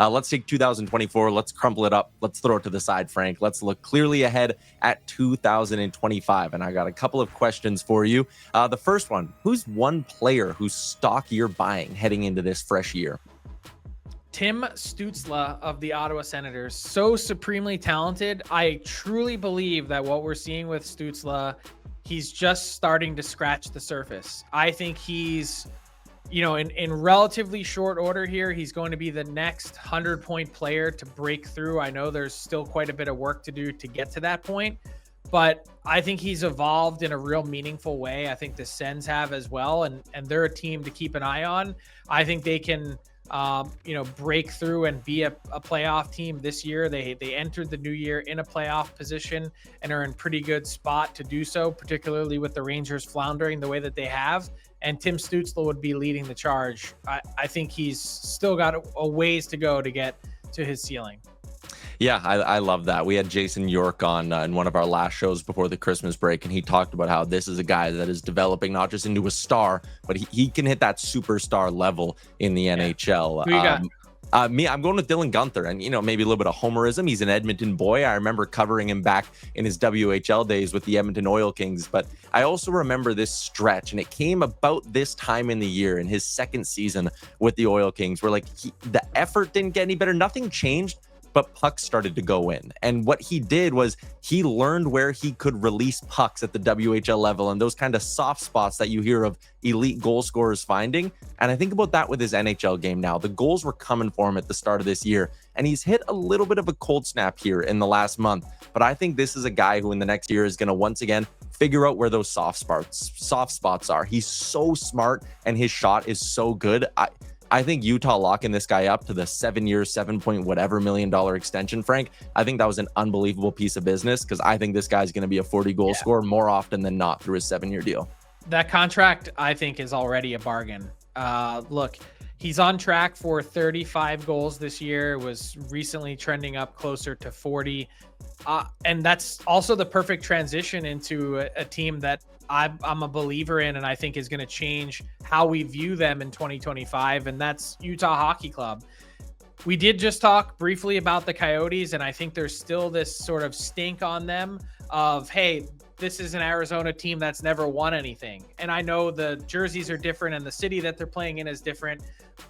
Let's take 2024. Let's crumple it up. Let's throw it to the side, Frank. Let's look clearly ahead at 2025. And I got a couple of questions for you. The first one, who's one player whose stock you're buying heading into this fresh year? Tim Stützle of the Ottawa Senators. So supremely talented. I truly believe that what we're seeing with Stützle, he's just starting to scratch the surface. I think he's, in relatively short order here, he's going to be the next 100-point player to break through. I know there's still quite a bit of work to do to get to that point, but I think he's evolved in a real meaningful way. I think the Sens have as well, and they're a team to keep an eye on. I think they can break through and be a playoff team this year. They entered the new year in a playoff position and are in pretty good spot to do so, particularly with the Rangers floundering the way that they have. And Tim Stützle would be leading the charge. I think he's still got a ways to go to get to his ceiling. Yeah, I love that. We had Jason York on in one of our last shows before the Christmas break, and he talked about how this is a guy that is developing not just into a star, but he can hit that superstar level in the NHL. Who you got? I'm going with Dylan Guenther, and maybe a little bit of homerism. He's an Edmonton boy. I remember covering him back in his WHL days with the Edmonton Oil Kings, but I also remember this stretch, and it came about this time in the year in his second season with the Oil Kings, where the effort didn't get any better. Nothing changed, but pucks started to go in. And what he did was he learned where he could release pucks at the WHL level and those kind of soft spots that you hear of elite goal scorers finding. And I think about that with his NHL game now. The goals were coming for him at the start of this year, and he's hit a little bit of a cold snap here in the last month. But I think this is a guy who in the next year is going to once again figure out where those soft spots are. He's so smart and his shot is so good. I think Utah locking this guy up to the 7-year, $7 million extension, Frank, I think that was an unbelievable piece of business because I think this guy's going to be a 40-goal scorer more often than not through his 7-year deal. That contract, I think, is already a bargain. Look, he's on track for 35 goals this year, was recently trending up closer to 40. And that's also the perfect transition into a team that I'm a believer in and I think is going to change how we view them in 2025, and that's Utah Hockey Club. We did just talk briefly about the Coyotes, and I think there's still this sort of stink on them of, hey, this is an Arizona team that's never won anything. And I know the jerseys are different and the city that they're playing in is different,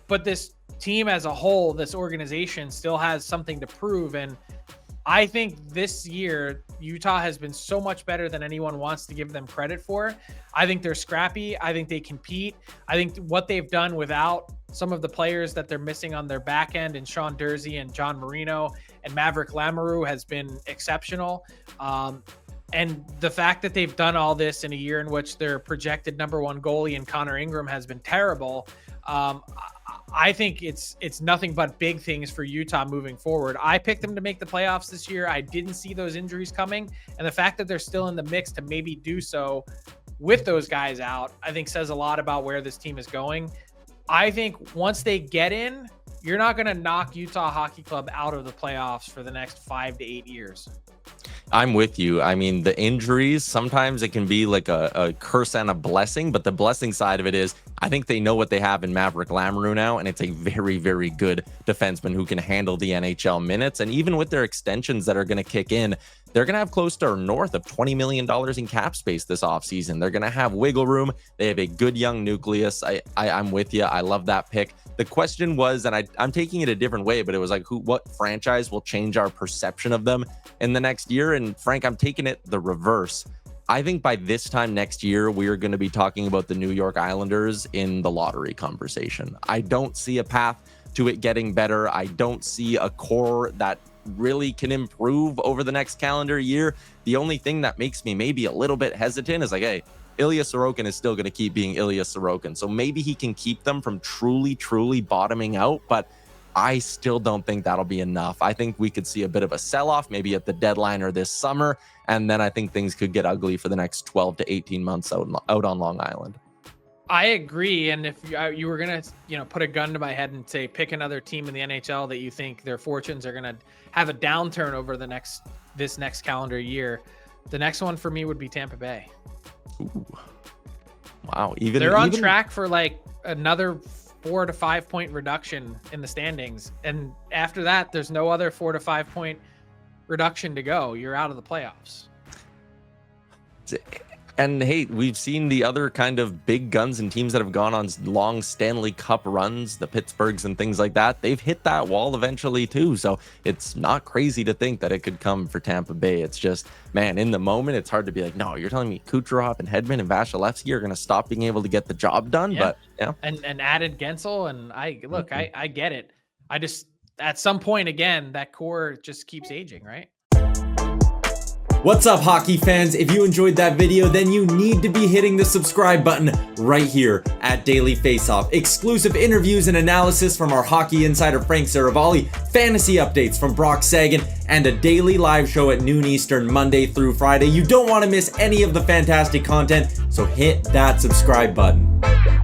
but this team as a whole, this organization still has something to prove. And I think this year, Utah has been so much better than anyone wants to give them credit for. I think they're scrappy. I think they compete. I think what they've done without some of the players that they're missing on their back end and Sean Dursey and John Marino and Maverick Lamoureux has been exceptional. And the fact that they've done all this in a year in which their projected number one goalie and Connor Ingram has been terrible, I think it's nothing but big things for Utah moving forward. I picked them to make the playoffs this year. I didn't see those injuries coming. And the fact that they're still in the mix to maybe do so with those guys out, I think says a lot about where this team is going. I think once they get in, you're not going to knock Utah Hockey Club out of the playoffs for the next 5 to 8 years. I'm with you. I mean, the injuries, sometimes it can be like a curse and a blessing, but the blessing side of it is I think they know what they have in Maverick Lamoureux now, and it's a very, very good defenseman who can handle the NHL minutes. And even with their extensions that are going to kick in, they're going to have close to or north of $20 million in cap space this offseason. They're going to have wiggle room. They have a good young nucleus. I'm with you. I love that pick. The question was, and I'm taking it a different way, but it was like, what franchise will change our perception of them in the next year? And Frank, I'm taking it the reverse. I think by this time next year, we are going to be talking about the New York Islanders in the lottery conversation. I don't see a path to it getting better. I don't see a core that really can improve over the next calendar year. The only thing that makes me maybe a little bit hesitant is like, hey, Ilya Sorokin is still going to keep being Ilya Sorokin. So maybe he can keep them from truly bottoming out, but I still don't think that'll be enough. I think we could see a bit of a sell-off maybe at the deadline or this summer, and then I think things could get ugly for the next 12 to 18 months out on Long Island. I agree, and if you were going to, put a gun to my head and say pick another team in the NHL that you think their fortunes are going to have a downturn over this next calendar year, the next one for me would be Tampa Bay. Ooh. Wow, they're on track for like another 4 to 5 point reduction in the standings. And after that, there's no other 4 to 5 point reduction to go. You're out of the playoffs. And hey, we've seen the other kind of big guns and teams that have gone on long Stanley Cup runs, the Pittsburghs and things like that. They've hit that wall eventually too. So it's not crazy to think that it could come for Tampa Bay. It's just, man, in the moment, it's hard to be like, no, you're telling me Kucherov and Hedman and Vasilevsky are going to stop being able to get the job done. Yeah. But yeah. And added Gensel. And I get it. I just, at some point, again, that core just keeps aging, right? What's up, hockey fans? If you enjoyed that video, then you need to be hitting the subscribe button right here at Daily Faceoff. Exclusive interviews and analysis from our hockey insider Frank Seravalli, fantasy updates from Brock Sagan, and a daily live show at noon Eastern, Monday through Friday. You don't want to miss any of the fantastic content, so hit that subscribe button.